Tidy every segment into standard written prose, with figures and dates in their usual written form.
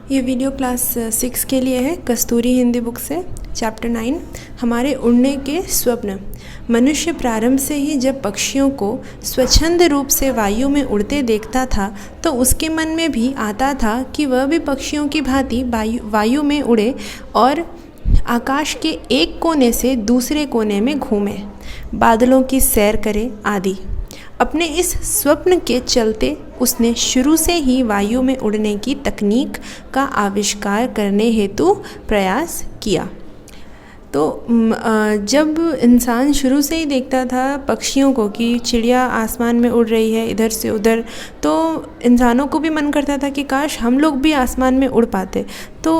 ये video class 6 के लिए है, कस्तूरी हिंदी बुक से। चैप्टर 9 हमारे उड़ने के स्वप्न। मनुष्य प्रारंभ से ही जब पक्षियों को स्वच्छंद रूप से वायु में उड़ते देखता था तो उसके मन में भी आता था कि वह भी पक्षियों की भांति वायु में उड़े और आकाश के एक कोने से दूसरे कोने में घूमे, बादलों की सैर करे आदि। अपने इस स्वप्न के चलते उसने शुरू से ही वायु में उड़ने की तकनीक का आविष्कार करने हेतु प्रयास किया। तो जब इंसान शुरू से ही देखता था पक्षियों को कि चिड़िया आसमान में उड़ रही है इधर से उधर, तो इंसानों को भी मन करता था कि काश हम लोग भी आसमान में उड़ पाते। तो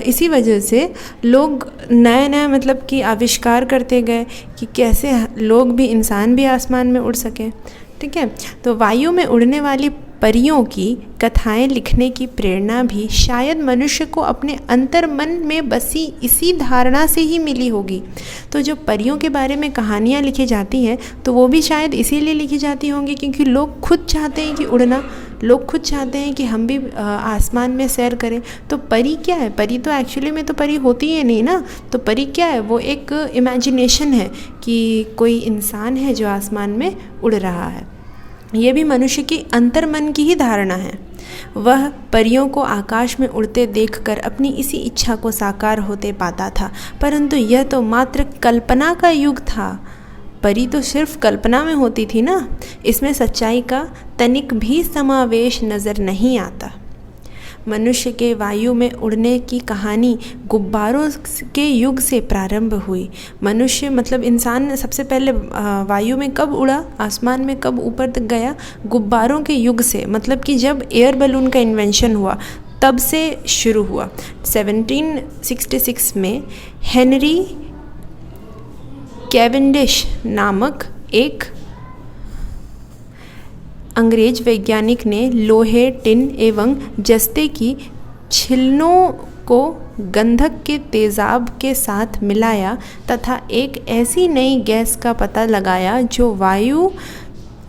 इसी वजह से लोग नया नया मतलब कि आविष्कार करते गए कि कैसे लोग भी, इंसान भी आसमान में उड़ सकें। ठीक है, तो वायु में उड़ने वाली परियों की कथाएं लिखने की प्रेरणा भी शायद मनुष्य को अपने अंतर्मन में बसी इसी धारणा से ही मिली होगी। तो जो परियों के बारे में कहानियाँ लिखी जाती हैं तो वो भी शायद इसीलिए लिखी जाती होंगी क्योंकि लोग खुद चाहते हैं कि उड़ना, लोग खुद चाहते हैं कि हम भी आसमान में सैर करें। तो परी क्या है? परी तो एक्चुअली में तो परी होती है नहीं ना। तो परी क्या है? वो एक इमेजिनेशन है कि कोई इंसान है जो आसमान में उड़ रहा है। ये भी मनुष्य की अंतर्मन की ही धारणा है। वह परियों को आकाश में उड़ते देखकर अपनी इसी इच्छा को साकार होते पाता था, परंतु यह तो मात्र कल्पना का युग था। परी तो सिर्फ कल्पना में होती थी ना, इसमें सच्चाई का तनिक भी समावेश नज़र नहीं आता। मनुष्य के वायु में उड़ने की कहानी गुब्बारों के युग से प्रारंभ हुई। मनुष्य मतलब इंसान सबसे पहले वायु में कब उड़ा, आसमान में कब ऊपर तक गया? गुब्बारों के युग से, मतलब कि जब एयर बलून का इन्वेंशन हुआ तब से शुरू हुआ। 1766 में हेनरी कैवेंडिश नामक एक अंग्रेज वैज्ञानिक ने लोहे, टिन एवं जस्ते की छिलनों को गंधक के तेजाब के साथ मिलाया तथा एक ऐसी नई गैस का पता लगाया जो वायु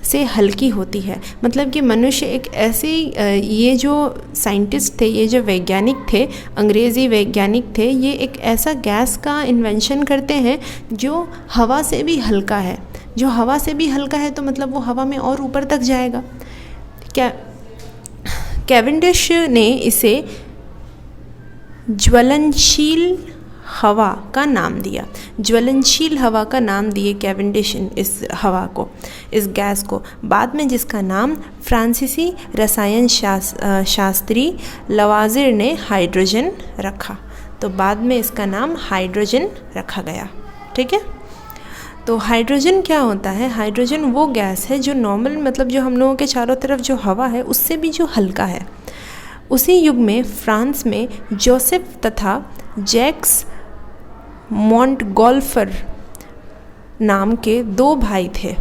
से हल्की होती है। मतलब कि मनुष्य एक ऐसी, ये जो साइंटिस्ट थे, ये जो वैज्ञानिक थे, अंग्रेज़ी वैज्ञानिक थे, ये एक ऐसा गैस का इन्वेंशन करते हैं जो हवा से भी हल्का है। जो हवा से भी हल्का है तो मतलब वो हवा में और ऊपर तक जाएगा। कैवेंडिश ने इसे ज्वलनशील हवा का नाम दिया। ज्वलनशील हवा का नाम दिए कैवेंडिश इस हवा को, इस गैस को। बाद में जिसका नाम फ्रांसीसी रसायन शास्त्री लवाज़िर ने हाइड्रोजन रखा। तो बाद में इसका नाम हाइड्रोजन रखा गया। ठीक है, तो हाइड्रोजन क्या होता है? हाइड्रोजन वो गैस है जो नॉर्मल, मतलब जो हम लोगों के चारों तरफ जो हवा है उससे भी जो हल्का है। उसी युग में फ्रांस में जोसेफ तथा जैक्स मॉन्टगोल्फर नाम के दो भाई थे।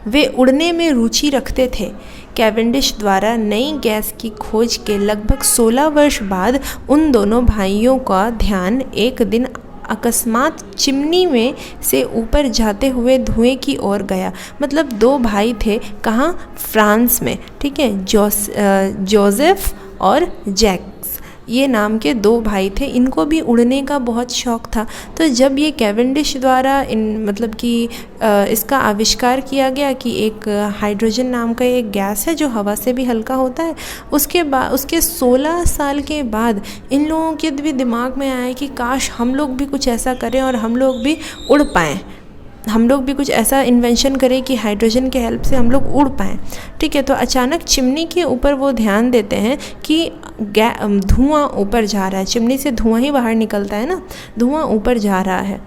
वे उड़ने में रुचि रखते थे। कैवेंडिश द्वारा नई गैस की खोज के लगभग 16 वर्ष बाद उन दोनों भाइयों का ध्यान एक दिन अकस्मात चिमनी में से ऊपर जाते हुए धुएं की ओर गया। मतलब दो भाई थे, कहाँ? फ्रांस में। ठीक है, जोसेफ और जैक्स, ये नाम के दो भाई थे। इनको भी उड़ने का बहुत शौक़ था। तो जब ये कैवेंडिश द्वारा मतलब कि इसका आविष्कार किया गया कि एक हाइड्रोजन नाम का एक गैस है जो हवा से भी हल्का होता है, उसके 16 साल के बाद इन लोगों के भी दिमाग में आया कि काश हम लोग भी कुछ ऐसा करें और हम लोग भी उड़ पाएँ, हम लोग भी कुछ ऐसा इन्वेंशन करें कि हाइड्रोजन के हेल्प से हम लोग उड़ पाएँ। ठीक है, तो अचानक चिमनी के ऊपर वो ध्यान देते हैं कि धुआं ऊपर जा रहा है। चिमनी से धुआं ही बाहर निकलता है ना, धुआं ऊपर जा रहा है।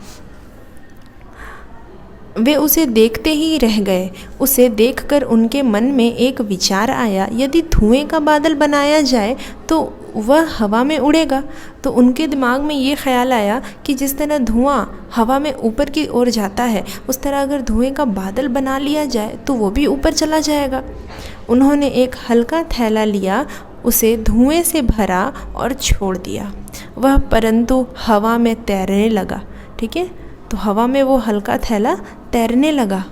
वे उसे देखते ही रह गए। उसे देखकर उनके मन में एक विचार आया, यदि धुएं का बादल बनाया जाए तो वह हवा में उड़ेगा। तो उनके दिमाग में ये ख्याल आया कि जिस तरह धुआं हवा में ऊपर की ओर जाता है, उस तरह अगर धुएं का बादल बना लिया जाए तो वो भी ऊपर चला जाएगा। उन्होंने एक हल्का थैला लिया, उसे धुएं से भरा और छोड़ दिया। वह परंतु हवा में तैरने लगा। ठीक है, तो हवा में वो हल्का थैला तैरने लगा।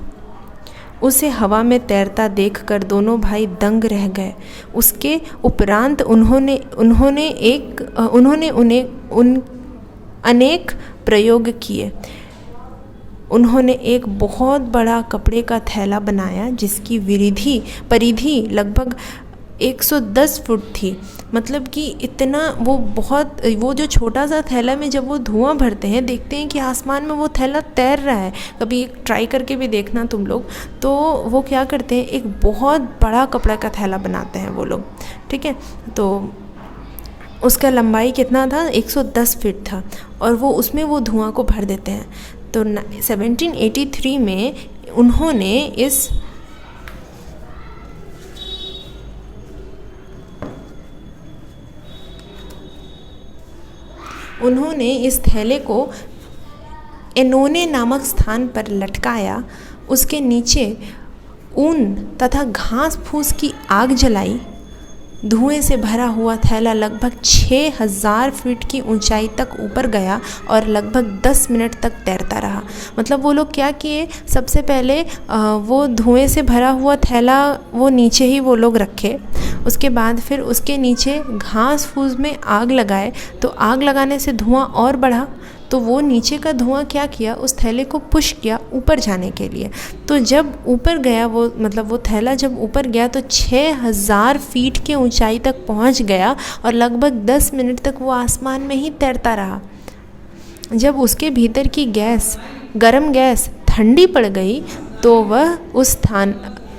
उसे हवा में तैरता देखकर दोनों भाई दंग रह गए। उसके उपरांत उन्होंने अनेक प्रयोग किए। उन्होंने एक बहुत बड़ा कपड़े का थैला बनाया जिसकी परिधि लगभग 110 फुट थी। मतलब कि इतना वो जो छोटा सा थैला में जब वो धुआं भरते हैं, देखते हैं कि आसमान में वो थैला तैर रहा है। कभी ट्राई करके भी देखना तुम लोग। तो वो क्या करते हैं, एक बहुत बड़ा कपड़ा का थैला बनाते हैं वो लोग, ठीक है। तो उसका लंबाई कितना था, 110 फीट था, और वो उसमें वो धुआं को भर देते हैं। तो 1783 में उन्होंने इस थैले को एनोने नामक स्थान पर लटकाया। उसके नीचे ऊन तथा घास फूस की आग जलाई। धुएं से भरा हुआ थैला लगभग 6000 फीट की ऊंचाई तक ऊपर गया और लगभग 10 मिनट तक तैरता रहा। मतलब वो लोग क्या किए, सबसे पहले वो धुएं से भरा हुआ थैला वो नीचे ही वो लोग रखे। उसके बाद फिर उसके नीचे घास फूस में आग लगाए। तो आग लगाने से धुआं और बढ़ा, तो वो नीचे का धुआं क्या किया, उस थैले को पुश किया ऊपर जाने के लिए। तो जब ऊपर गया वो थैला जब ऊपर गया तो 6000 फीट के ऊंचाई तक पहुंच गया और लगभग 10 मिनट तक वो आसमान में ही तैरता रहा। जब उसके भीतर की गर्म गैस ठंडी पड़ गई तो वह उस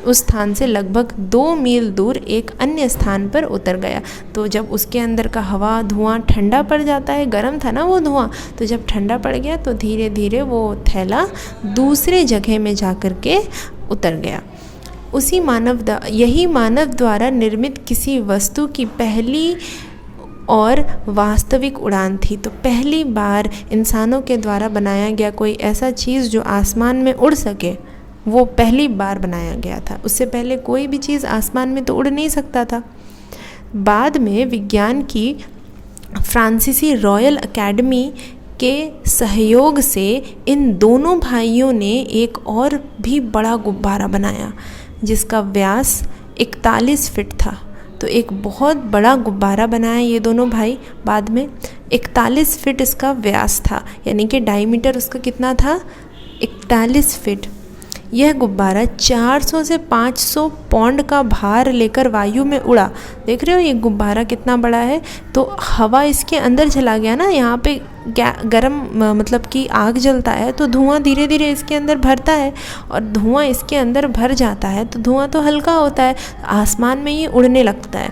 स्थान से लगभग 2 मील दूर एक अन्य स्थान पर उतर गया। तो जब उसके अंदर का हवा धुआं ठंडा पड़ जाता है, गर्म था ना वो धुआं, तो जब ठंडा पड़ गया तो धीरे धीरे वो थैला दूसरे जगह में जा कर के उतर गया। यही मानव द्वारा निर्मित किसी वस्तु की पहली और वास्तविक उड़ान थी। तो पहली बार इंसानों के द्वारा बनाया गया कोई ऐसा चीज़ जो आसमान में उड़ सके, वो पहली बार बनाया गया था। उससे पहले कोई भी चीज़ आसमान में तो उड़ नहीं सकता था। बाद में विज्ञान की फ्रांसीसी रॉयल अकेडमी के सहयोग से इन दोनों भाइयों ने एक और भी बड़ा गुब्बारा बनाया जिसका व्यास 41 फीट था। तो एक बहुत बड़ा गुब्बारा बनाया ये दोनों भाई बाद में। 41 फीट इसका व्यास था, यानी कि डायमीटर उसका कितना था, 41 फीट। यह गुब्बारा 400 से 500 पौंड का भार लेकर वायु में उड़ा। देख रहे हो ये गुब्बारा कितना बड़ा है। तो हवा इसके अंदर चला गया ना, यहाँ पे गरम मतलब कि आग जलता है तो धुआं धीरे धीरे इसके अंदर भरता है, और धुआं इसके अंदर भर जाता है तो धुआं तो हल्का होता है, आसमान में ये उड़ने लगता है।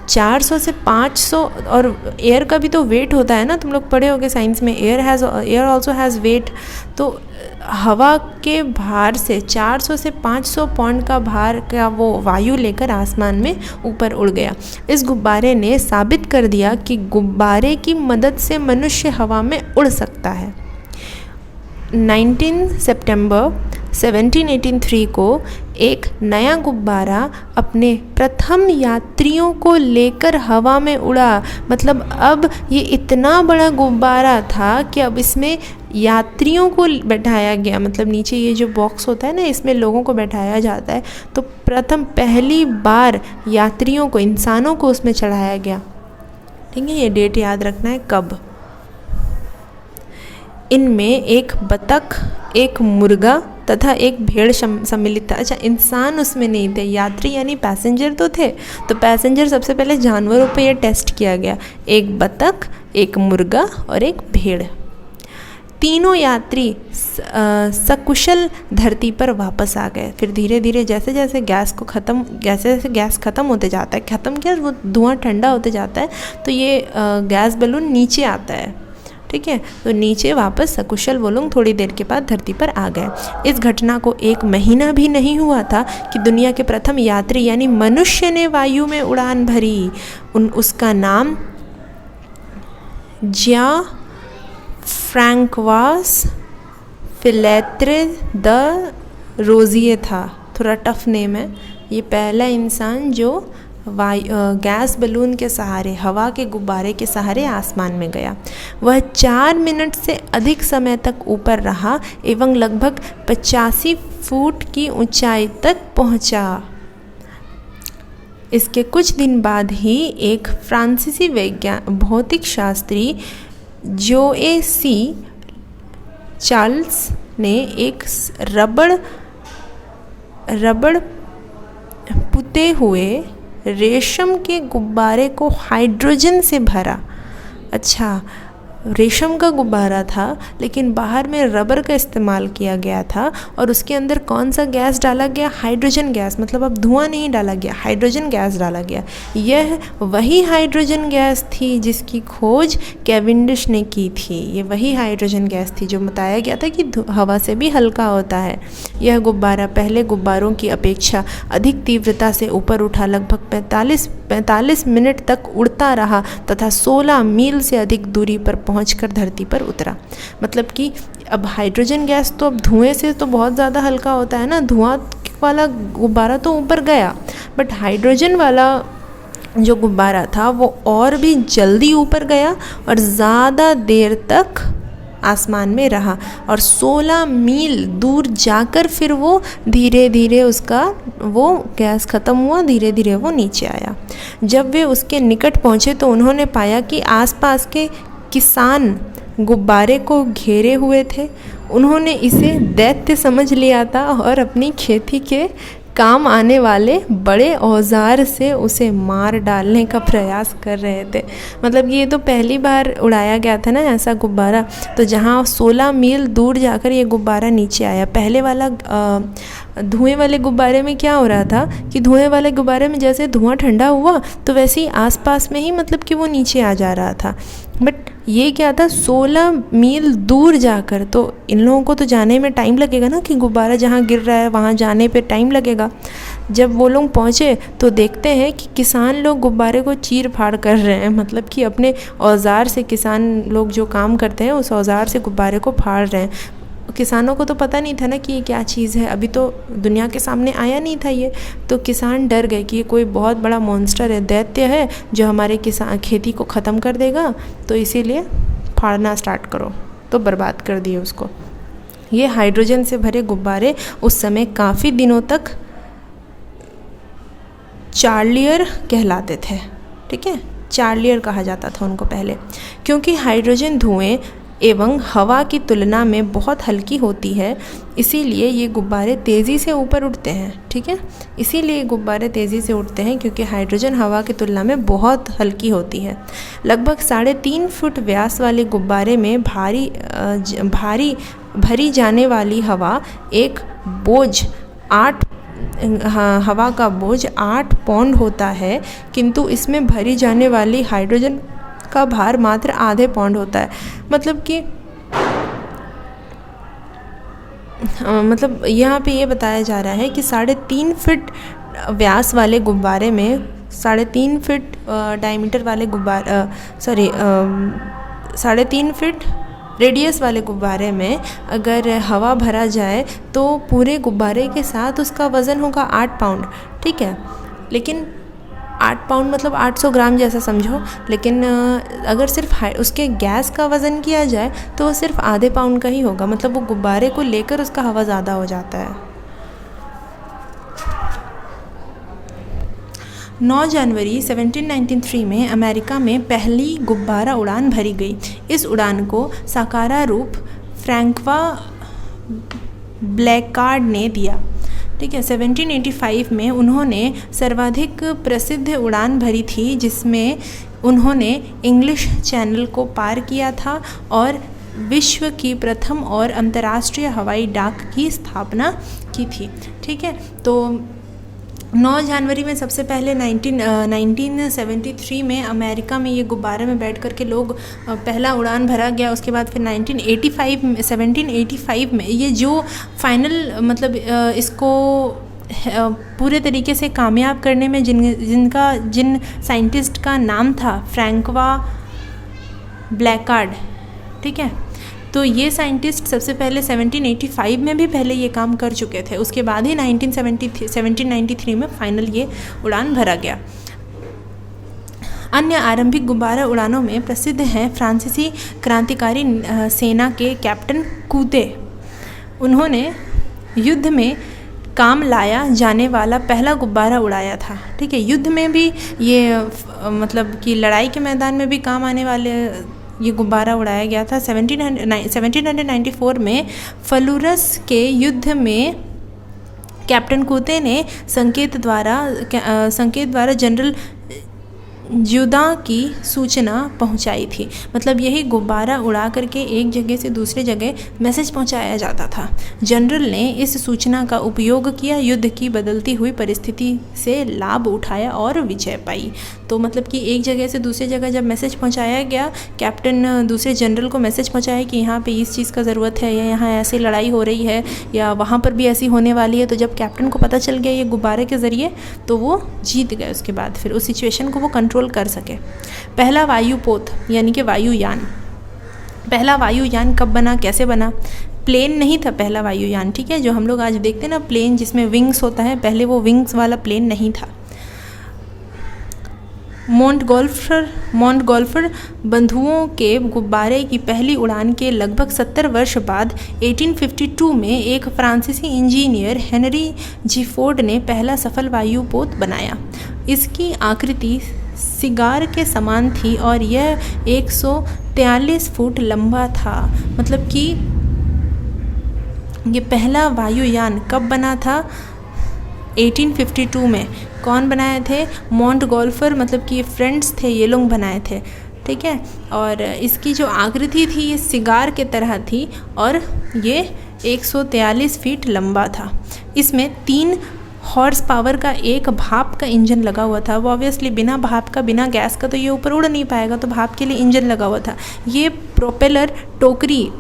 400 से 500, और एयर का भी तो वेट होता है ना, तुम लोग पढ़े होगे साइंस में, एयर ऑल्सो हैज़ वेट। तो हवा के भार से 400 से 500 पौंड का भार का वो वायु लेकर आसमान में ऊपर उड़ गया। इस गुब्बारे ने साबित कर दिया कि गुब्बारे की मदद से मनुष्य हवा में उड़ सकता है। 19 सितंबर 1783 को एक नया गुब्बारा अपने प्रथम यात्रियों को लेकर हवा में उड़ा। मतलब अब ये इतना बड़ा गुब्बारा था कि अब इसमें यात्रियों को बैठाया गया। मतलब नीचे ये जो बॉक्स होता है ना, इसमें लोगों को बैठाया जाता है। तो पहली बार यात्रियों को, इंसानों को उसमें चढ़ाया गया। ठीक है, ये डेट याद रखना है कब। इनमें एक बतख, एक मुर्गा तथा एक भेड़ सम्मिलित था। अच्छा, इंसान उसमें नहीं थे, यात्री यानी पैसेंजर तो थे। तो पैसेंजर सबसे पहले जानवरों पे ये टेस्ट किया गया, एक बतख, एक मुर्गा और एक भेड़। तीनों यात्री सकुशल धरती पर वापस आ गए। फिर धीरे धीरे जैसे जैसे गैस ख़त्म होते जाता है, ख़त्म क्या, वो धुआं ठंडा होते जाता है, तो ये गैस बलून नीचे आता है। ठीक है, तो नीचे वापस सकुशल वो लोग थोड़ी देर के बाद धरती पर आ गए। इस घटना को 1 महीना भी नहीं हुआ था कि दुनिया के प्रथम यात्री यानी मनुष्य ने वायु में उड़ान भरी। उसका नाम ज्या फ्रैंकवास फिलेत्रे द रोजिए था। थोड़ा टफ नेम है। ये पहला इंसान जो गैस बलून के सहारे, हवा के गुब्बारे के सहारे आसमान में गया। वह 4 मिनट से अधिक समय तक ऊपर रहा एवं लगभग 85 फुट की ऊंचाई तक पहुंचा। इसके कुछ दिन बाद ही एक फ्रांसीसी भौतिक शास्त्री जोए चार्ल्स ने एक रबड़ पुते हुए रेशम के गुब्बारे को हाइड्रोजन से भरा। अच्छा, रेशम का गुब्बारा था लेकिन बाहर में रबर का इस्तेमाल किया गया था और उसके अंदर कौन सा गैस डाला गया? Hydrogen gas. मतलब अब धुआं नहीं डाला गया, हाइड्रोजन गैस डाला गया। यह वही हाइड्रोजन गैस थी जिसकी खोज कैवेंडिश ने की थी। ये वही हाइड्रोजन गैस थी जो बताया गया था कि हवा से भी हल्का होता है। यह गुब्बारा पहले गुब्बारों की अपेक्षा अधिक तीव्रता से ऊपर उठा, लगभग 45 मिनट तक उड़ता रहा तथा 16 मील से अधिक दूरी पर पहुंचकर धरती पर उतरा। मतलब कि अब हाइड्रोजन गैस तो अब धुएं से तो बहुत ज़्यादा हल्का होता है ना, धुआं वाला गुब्बारा तो ऊपर गया, बट हाइड्रोजन वाला जो गुब्बारा था वो और भी जल्दी ऊपर गया और ज़्यादा देर तक आसमान में रहा और 16 मील दूर जाकर फिर वो धीरे धीरे उसका वो गैस ख़त्म हुआ, धीरे धीरे वो नीचे आया। जब वे उसके निकट पहुँचे तो उन्होंने पाया कि आसपास के किसान गुब्बारे को घेरे हुए थे। उन्होंने इसे दैत्य समझ लिया था और अपनी खेती के काम आने वाले बड़े औजार से उसे मार डालने का प्रयास कर रहे थे। मतलब कि ये तो पहली बार उड़ाया गया था ना ऐसा गुब्बारा, तो जहाँ 16 मील दूर जाकर ये गुब्बारा नीचे आया। पहले वाला धुएं वाले गुब्बारे में क्या हो रहा था कि धुएं वाले गुब्बारे में जैसे धुआं ठंडा हुआ तो वैसे ही आसपास में ही मतलब कि वो नीचे आ जा रहा था। बट ये क्या था, 16 मील दूर जाकर, तो इन लोगों को तो जाने में टाइम लगेगा ना कि गुब्बारा जहाँ गिर रहा है वहाँ जाने पे टाइम लगेगा। जब वो लोग पहुँचे तो देखते हैं कि किसान लोग गुब्बारे को चीर फाड़ कर रहे हैं। मतलब कि अपने औजार से किसान लोग जो काम करते हैं उस औजार से गुब्बारे को फाड़ रहे हैं। किसानों को तो पता नहीं था ना कि ये क्या चीज़ है, अभी तो दुनिया के सामने आया नहीं था ये, तो किसान डर गए कि ये कोई बहुत बड़ा मॉन्स्टर है, दैत्य है जो हमारे खेती को ख़त्म कर देगा, तो इसीलिए फाड़ना स्टार्ट करो, तो बर्बाद कर दिए उसको। ये हाइड्रोजन से भरे गुब्बारे उस समय काफ़ी दिनों तक चार्लियर कहलाते थे। ठीक है, चार्लियर कहा जाता था उनको पहले, क्योंकि हाइड्रोजन धुएं एवं हवा की तुलना में बहुत हल्की होती है, इसीलिए ये गुब्बारे तेज़ी से ऊपर उठते हैं। ठीक है, इसीलिए गुब्बारे तेज़ी से उठते हैं क्योंकि हाइड्रोजन हवा की तुलना में बहुत हल्की होती है। लगभग 3.5 फुट व्यास वाले गुब्बारे में भरी जाने वाली हवा एक बोझ हवा का बोझ 8 पौंड होता है, किंतु इसमें भरी जाने वाली हाइड्रोजन का भार मात्र आधे पौंड होता है। मतलब कि मतलब यहाँ पे ये बताया जा रहा है कि 3.5 फीट व्यास वाले गुब्बारे में 3.5 फीट डायमीटर वाले 3.5 फीट रेडियस वाले गुब्बारे में अगर हवा भरा जाए तो पूरे गुब्बारे के साथ उसका वज़न होगा 8 पाउंड। ठीक है, लेकिन 8 पाउंड मतलब 800 ग्राम जैसा समझो, लेकिन अगर सिर्फ उसके गैस का वज़न किया जाए तो वो सिर्फ आधे पाउंड का ही होगा। मतलब वो गुब्बारे को लेकर उसका हवा ज़्यादा हो जाता है। 9 जनवरी 1793 में अमेरिका में पहली गुब्बारा उड़ान भरी गई। इस उड़ान को साकारा रूप फ्रैंकवा ब्लैकार्ड ने दिया। ठीक है, 1785 में उन्होंने सर्वाधिक प्रसिद्ध उड़ान भरी थी, जिसमें उन्होंने इंग्लिश चैनल को पार किया था और विश्व की प्रथम और अंतर्राष्ट्रीय हवाई डाक की स्थापना की थी। ठीक है, तो 9 जनवरी में सबसे पहले 1973 में अमेरिका में ये गुब्बारे में बैठ कर के लोग पहला उड़ान भरा गया। उसके बाद फिर 1785 में ये जो फाइनल मतलब इसको पूरे तरीके से कामयाब करने में जिन साइंटिस्ट का नाम था फ्रैंकवा ब्लैकार्ड। ठीक है, तो ये साइंटिस्ट सबसे पहले 1785 में भी पहले ये काम कर चुके थे। उसके बाद ही 1793 में फाइनल ये उड़ान भरा गया। अन्य आरंभिक गुब्बारा उड़ानों में प्रसिद्ध हैं फ्रांसीसी क्रांतिकारी सेना के कैप्टन कूते। उन्होंने युद्ध में काम लाया जाने वाला पहला गुब्बारा उड़ाया था। ठीक है, युद्ध में भी ये मतलब कि लड़ाई के मैदान में भी काम आने वाले ये गुब्बारा उड़ाया गया था। 1794 में फ्लूरस के युद्ध में कैप्टन कूते ने संकेत द्वारा जनरल जुदा की सूचना पहुंचाई थी। मतलब यही गुब्बारा उड़ा करके एक जगह से दूसरे जगह मैसेज पहुंचाया जाता था। जनरल ने इस सूचना का उपयोग किया, युद्ध की बदलती हुई परिस्थिति से लाभ उठाया और विजय पाई। तो मतलब कि एक जगह से दूसरी जगह जब मैसेज पहुंचाया गया, कैप्टन दूसरे जनरल को मैसेज पहुंचाया कि यहाँ पे इस चीज़ का ज़रूरत है या यहाँ ऐसी लड़ाई हो रही है या वहाँ पर भी ऐसी होने वाली है। तो जब कैप्टन को पता चल गया ये गुब्बारे के ज़रिए, तो वो जीत गए। उसके बाद फिर उस सिचुएशन को वो कंट्रोल कर सके। पहला वायुपोत यानी कि वायुयान। पहला वायुयान कब बना, कैसे बना? प्लेन नहीं था पहला वायुयान। ठीक है, जो हम लोग आज देखते हैं ना प्लेन जिसमें विंग्स होता है, पहले वो विंग्स वाला प्लेन नहीं था। मोंटगोल्फर बंधुओं के गुब्बारे की पहली उड़ान के लगभग 70 वर्ष बाद 1852 में एक फ्रांसीसी इंजीनियर हेनरी जिफोर्ड ने पहला सफल वायुपोत बनाया। इसकी आकृति सिगार के समान थी और यह 143 फुट लंबा था। मतलब कि ये पहला वायुयान कब बना था? 1852 में। कौन बनाए थे? मोंटगोल्फर, मतलब कि फ्रेंड्स थे, ये लोग बनाए थे। ठीक है, और इसकी जो आकृति थी ये सिगार के तरह थी और ये 143 फीट लंबा था। इसमें 3 हॉर्स पावर का एक भाप का इंजन लगा हुआ था। वो ऑब्वियसली बिना भाप का, बिना गैस का तो ये ऊपर उड़ नहीं पाएगा, तो भाप के लिए इंजन लगा हुआ था। ये प्रोपेलर टोकरी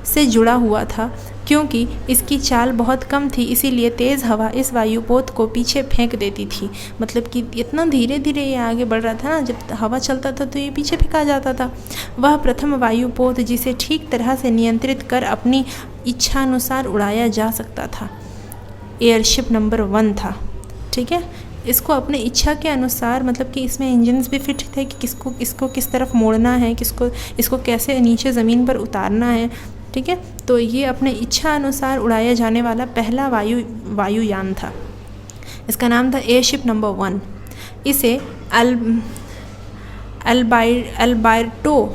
से जुड़ा हुआ था। क्योंकि इसकी चाल बहुत कम थी, इसीलिए तेज़ हवा इस वायुपोत को पीछे फेंक देती थी। मतलब कि इतना धीरे धीरे ये आगे बढ़ रहा था ना, जब हवा चलता था तो ये पीछे फेंका जाता था। वह प्रथम वायुपोत जिसे ठीक तरह से नियंत्रित कर अपनी इच्छानुसार उड़ाया जा सकता था, एयरशिप नंबर 1 था। ठीक है, इसको अपने इच्छा के अनुसार, मतलब कि इसमें इंजन्स भी फिट थे कि इसको किस तरफ मोड़ना है, इसको कैसे नीचे ज़मीन पर उतारना है। ठीक है, तो ये अपने इच्छा अनुसार उड़ाया जाने वाला पहला वायुयान था। इसका नाम था एयरशिप नंबर 1। इसे अल्बर्टो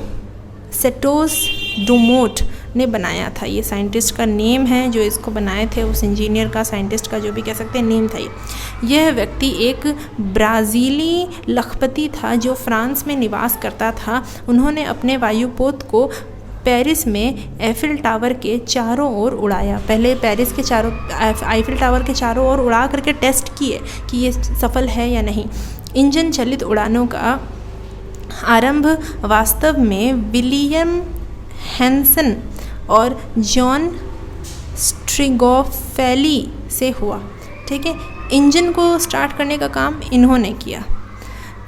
सेटोस डुमोट ने बनाया था। ये साइंटिस्ट का नेम है जो इसको बनाए थे, उस इंजीनियर का, साइंटिस्ट का, जो भी कह सकते हैं, नेम था ये। यह व्यक्ति एक ब्राज़ीली लखपति था जो फ्रांस में निवास करता था। उन्होंने अपने वायुपोत को पेरिस में एफिल टावर के चारों ओर उड़ाया। पहले पेरिस के आईफिल टावर के चारों ओर उड़ा करके टेस्ट किए कि ये सफल है या नहीं। इंजन चलित उड़ानों का आरंभ वास्तव में विलियम हैंसन और जॉन स्ट्रिगोफेली से हुआ। ठीक है, इंजन को स्टार्ट करने का काम इन्होंने किया।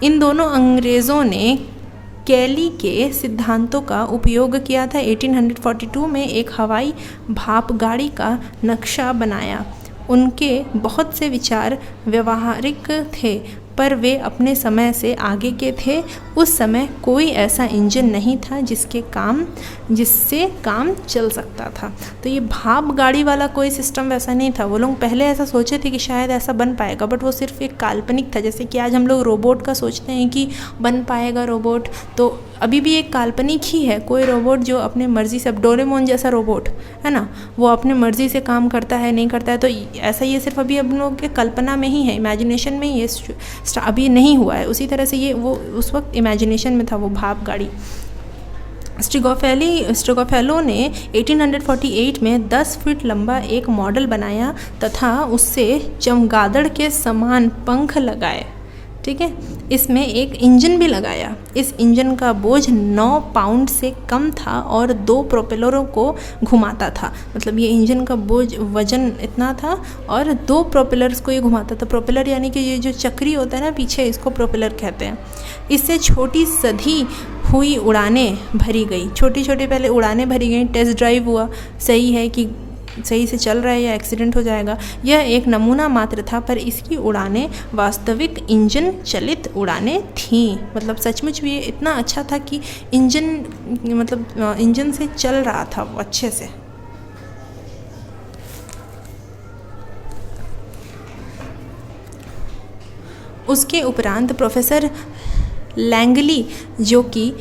इन दोनों अंग्रेज़ों ने कैली के सिद्धांतों का उपयोग किया था। 1842 में एक हवाई भाप गाड़ी का नक्शा बनाया। उनके बहुत से विचार व्यवहारिक थे, पर वे अपने समय से आगे के थे। उस समय कोई ऐसा इंजन नहीं था जिससे काम चल सकता था। तो ये भाप गाड़ी वाला कोई सिस्टम वैसा नहीं था। वो लोग पहले ऐसा सोचे थे कि शायद ऐसा बन पाएगा, बट वो सिर्फ एक काल्पनिक था। जैसे कि आज हम लोग रोबोट का सोचते हैं कि बन पाएगा रोबोट, तो अभी भी एक काल्पनिक ही है। कोई रोबोट जो अपने मर्ज़ी से, अब डोरेमोन जैसा रोबोट है ना, वो अपने मर्ज़ी से काम करता है, नहीं करता है, तो ऐसा ये सिर्फ अभी हम लोग के कल्पना में ही है, इमेजिनेशन में ही ये अभी नहीं हुआ है। उसी तरह से ये वो उस वक्त इमेजिनेशन में था, वो भाप गाड़ी। स्ट्रिगोफेलो ने 1848 में 10 फीट लंबा एक मॉडल बनाया तथा उससे चमगादड़ के समान पंख लगाए। ठीक है, इसमें एक इंजन भी लगाया। इस इंजन का बोझ 9 पाउंड से कम था और 2 प्रोपेलरों को घुमाता था। मतलब ये इंजन का बोझ, वजन इतना था और 2 प्रोपेलर्स को ये घुमाता था। प्रोपेलर यानी कि ये जो चक्री होता है ना पीछे, इसको प्रोपेलर कहते हैं। इससे छोटी सधी हुई उड़ानें भरी गई। छोटी छोटी पहले उड़ानें भरी गई, टेस्ट ड्राइव हुआ, सही है कि सही से चल रहा है या एक्सीडेंट हो जाएगा। यह एक नमूना मात्र था, पर इसकी उड़ानें वास्तविक इंजन चलित उड़ानें थीं। मतलब सचमुच भी ये इतना अच्छा था कि इंजन से चल रहा था वो अच्छे से। उसके उपरांत प्रोफेसर लैंगली, जो कि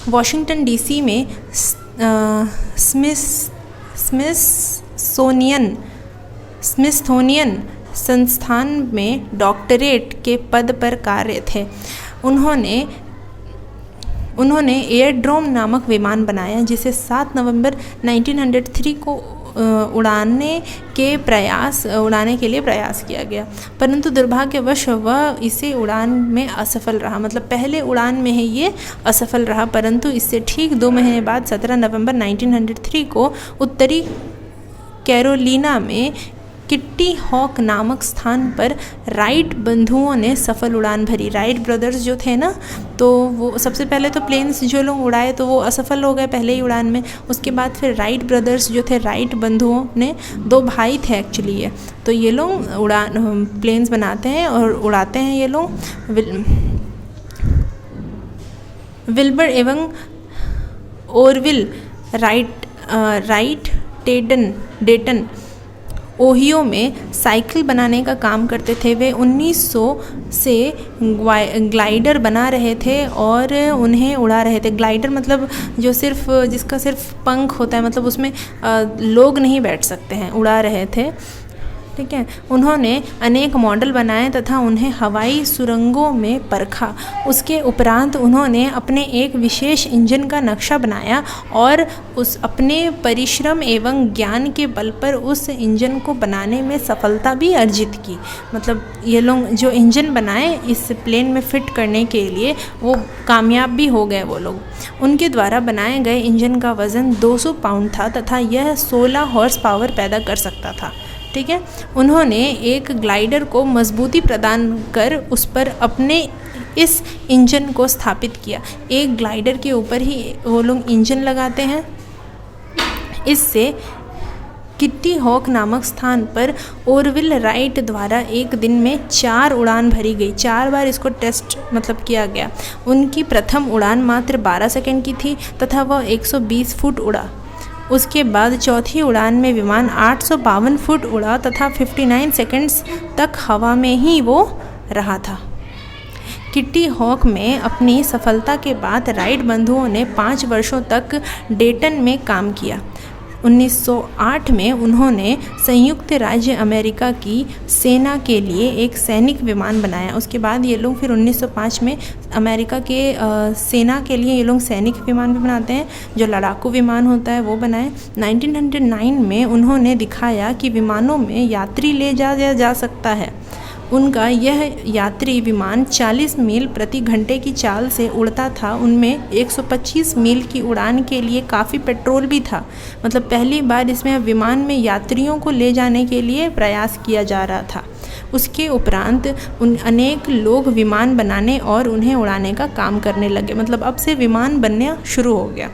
वॉशिंगटन डीसी में स्मिथसोनियन संस्थान में डॉक्टरेट के पद पर कार्य थे, उन्होंने एयरड्रोम नामक विमान बनाया, जिसे 7 नवंबर 1903 को उड़ाने के लिए प्रयास किया गया, परंतु दुर्भाग्यवश वह इसे उड़ान में असफल रहा। मतलब पहले उड़ान में ही ये असफल रहा, परंतु इससे ठीक 2 महीने बाद 17 नवंबर 1903 को उत्तरी कैरोलिना में किट्टी हॉक नामक स्थान पर राइट बंधुओं ने सफल उड़ान भरी। राइट ब्रदर्स जो थे ना, तो वो सबसे पहले तो प्लेन्स जो लोग उड़ाए तो वो असफल हो गए पहले ही उड़ान में। उसके बाद फिर राइट ब्रदर्स जो थे, राइट बंधुओं ने, 2 भाई थे एक्चुअली ये, तो ये लोग प्लेन्स बनाते हैं और उड़ाते हैं ये लोग। विल्बर एवं ओरविल राइट डेटन ओहियो में साइकिल बनाने का काम करते थे। वे 1900 से ग्लाइडर बना रहे थे और उन्हें उड़ा रहे थे। ग्लाइडर मतलब जिसका सिर्फ पंख होता है, मतलब उसमें लोग नहीं बैठ सकते हैं, उड़ा रहे थे। ठीक है, उन्होंने अनेक मॉडल बनाए तथा उन्हें हवाई सुरंगों में परखा। उसके उपरांत उन्होंने अपने एक विशेष इंजन का नक्शा बनाया और उस अपने परिश्रम एवं ज्ञान के बल पर उस इंजन को बनाने में सफलता भी अर्जित की। मतलब ये लोग जो इंजन बनाए इस प्लेन में फिट करने के लिए, वो कामयाब भी हो गए वो लोग। उनके द्वारा बनाए गए इंजन का वज़न 200 पाउंड था तथा यह 16 हॉर्स पावर पैदा कर सकता था। ठीक है, उन्होंने एक ग्लाइडर को मजबूती प्रदान कर उस पर अपने इस इंजन को स्थापित किया। एक ग्लाइडर के ऊपर ही वो लोग इंजन लगाते हैं। इससे किट्टी हॉक नामक स्थान पर ओरविल राइट द्वारा एक दिन में 4 उड़ान भरी गई। 4 बार इसको टेस्ट किया गया। उनकी प्रथम उड़ान मात्र 12 सेकंड की थी तथा वह 120 फुट उड़ा। उसके बाद चौथी उड़ान में विमान 852 फुट उड़ा तथा 59 सेकंड्स तक हवा में ही वो रहा था। किट्टी हॉक में अपनी सफलता के बाद राइट बंधुओं ने 5 वर्षों तक डेटन में काम किया। 1908 में उन्होंने संयुक्त राज्य अमेरिका की सेना के लिए एक सैनिक विमान बनाया। उसके बाद ये लोग फिर 1905 में अमेरिका के सेना के लिए ये लोग सैनिक विमान भी बनाते हैं, जो लड़ाकू विमान होता है वो बनाए। 1909 में उन्होंने दिखाया कि विमानों में यात्री ले जाया जा सकता है। उनका यह यात्री विमान 40 मील प्रति घंटे की चाल से उड़ता था। उनमें 125 मील की उड़ान के लिए काफ़ी पेट्रोल भी था। मतलब पहली बार इसमें विमान में यात्रियों को ले जाने के लिए प्रयास किया जा रहा था। उसके उपरांत अनेक लोग विमान बनाने और उन्हें उड़ाने का काम करने लगे। मतलब अब से विमान बनना शुरू हो गया।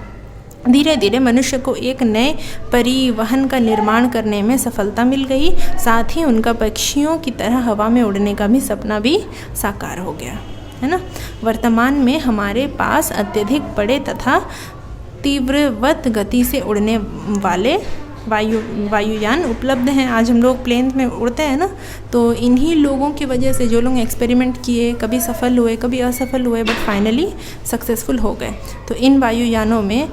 धीरे धीरे मनुष्य को एक नए परिवहन का निर्माण करने में सफलता मिल गई। साथ ही उनका पक्षियों की तरह हवा में उड़ने का भी सपना भी साकार हो गया, है ना। वर्तमान में हमारे पास अत्यधिक बड़े तथा तीव्रवत गति से उड़ने वाले वायुयान उपलब्ध हैं। आज हम लोग प्लेन में उड़ते हैं ना, तो इन्हीं लोगों की वजह से, जो लोग एक्सपेरिमेंट किए, कभी सफल हुए कभी असफल हुए, बट फाइनली सक्सेसफुल हो गए। तो इन वायुयानों में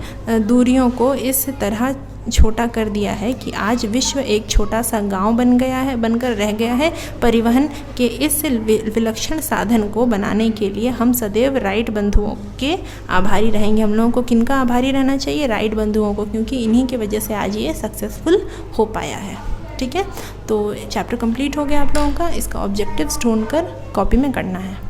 दूरियों को इस तरह छोटा कर दिया है कि आज विश्व एक छोटा सा गांव बनकर रह गया है। परिवहन के इस विलक्षण साधन को बनाने के लिए हम सदैव राइट बंधुओं के आभारी रहेंगे। हम लोगों को किनका आभारी रहना चाहिए? राइट बंधुओं को, क्योंकि इन्हीं की वजह से आज ये सक्सेसफुल हो पाया है। ठीक है, तो चैप्टर कंप्लीट हो गया आप लोगों का। इसका ऑब्जेक्टिव्स ढूंढकर कॉपी में करना है।